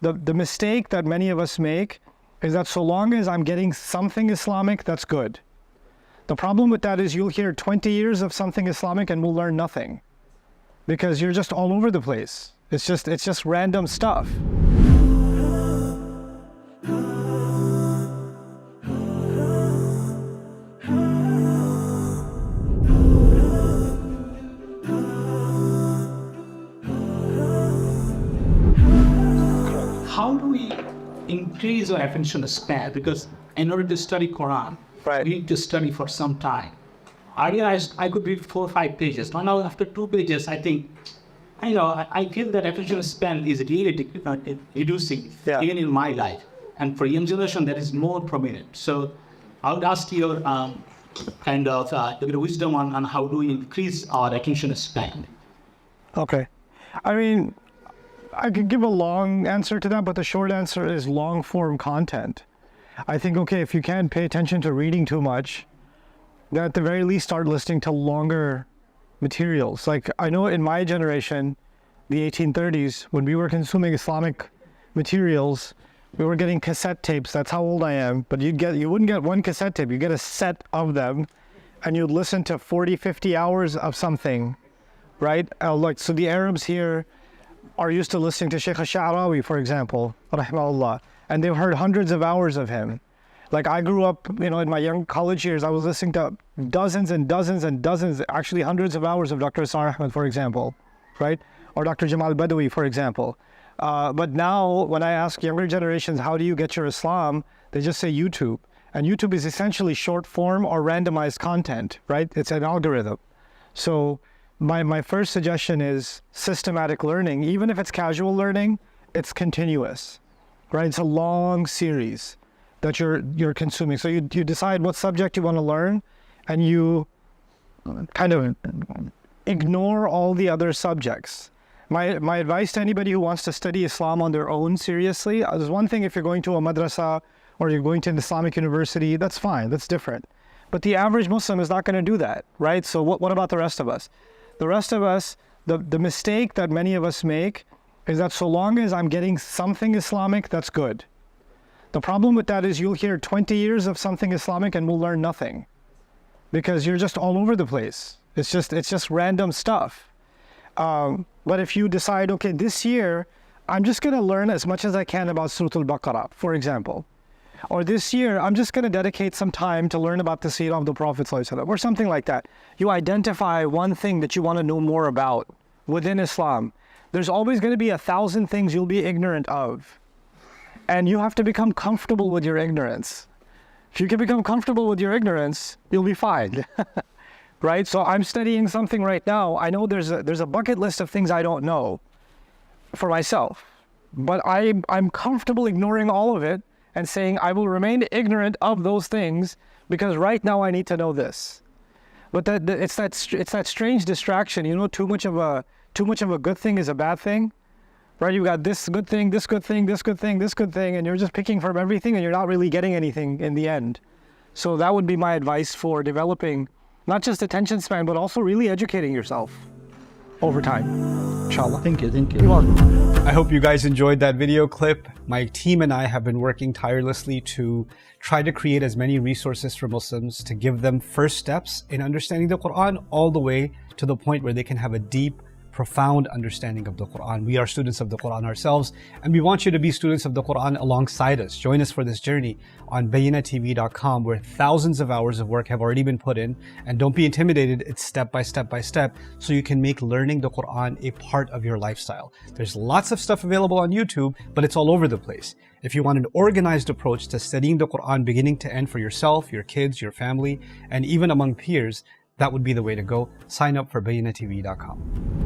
the mistake that many of us make is that so long as I'm getting something Islamic, that's good. The problem with that is you'll hear 20 years of something Islamic and we'll learn nothing because you're just all over the place. It's just random stuff. How do we increase our attention span? Because in order to study Quran, Right. we need to study for some time. I realized I could read 4 or 5 pages. Now after 2 pages, I think, I feel that attention span is really reducing, Yeah. even in my life. And for young generation, that is more prominent. So I would ask your your wisdom on how do we increase our attention span. Okay. I mean, I could give a long answer to that, but the short answer is long form content. I think, okay, if you can't pay attention to reading too much, then at the very least start listening to longer materials. Like I know in my generation, the 1830s, when we were consuming Islamic materials, we were getting cassette tapes. That's how old I am. But you wouldn't get one cassette tape. You get a set of them and you'd listen to 40, 50 hours of something, right? So the Arabs here are used to listening to Sheikh al-Sha'rawi, for example, rahimahullah, and they've heard hundreds of hours of him. Like I grew up, in my young college years, I was listening to dozens and dozens and dozens, actually hundreds of hours of Dr. Asar Ahmed, for example, right? Or Dr. Jamal Badawi, for example. But now when I ask younger generations, how do you get your Islam? They just say YouTube. And YouTube is essentially short form or randomized content, right? It's an algorithm. So my first suggestion is systematic learning. Even if it's casual learning, it's continuous, right? It's a long series that you're consuming. So you decide what subject you want to learn and you kind of ignore all the other subjects. My advice to anybody who wants to study Islam on their own seriously, there's one thing if you're going to a madrasa or you're going to an Islamic university, that's fine, that's different. But the average Muslim is not going to do that, right? So what about the rest of us? The rest of us, the mistake that many of us make is that so long as I'm getting something Islamic, that's good. The problem with that is you'll hear 20 years of something Islamic and we'll learn nothing because you're just all over the place. It's just random stuff. But if you decide, okay, this year, I'm just going to learn as much as I can about Surah Al-Baqarah, for example. Or this year, I'm just going to dedicate some time to learn about the seerah of the Prophet ﷺ, or something like that. You identify one thing that you want to know more about within Islam. There's always going to be 1,000 things you'll be ignorant of. And you have to become comfortable with your ignorance. If you can become comfortable with your ignorance, you'll be fine. Right? So I'm studying something right now. I know there's a bucket list of things I don't know for myself. But I'm comfortable ignoring all of it and saying I will remain ignorant of those things because right now I need to know this. But it's that strange distraction. Too much of a good thing is a bad thing. Right? You got this good thing, this good thing, this good thing, this good thing, and you're just picking from everything and you're not really getting anything in the end. So that would be my advice for developing not just attention span, but also really educating yourself over time. Inshallah. Thank you. You're welcome. I hope you guys enjoyed that video clip. My team and I have been working tirelessly to try to create as many resources for Muslims to give them first steps in understanding the Quran all the way to the point where they can have a deep, profound understanding of the Quran. We are students of the Quran ourselves, and we want you to be students of the Quran alongside us. Join us for this journey on BayyinaTV.com, where thousands of hours of work have already been put in. And don't be intimidated, it's step by step by step, so you can make learning the Quran a part of your lifestyle. There's lots of stuff available on YouTube, but it's all over the place. If you want an organized approach to studying the Quran beginning to end for yourself, your kids, your family, and even among peers, that would be the way to go. Sign up for BayyinaTV.com.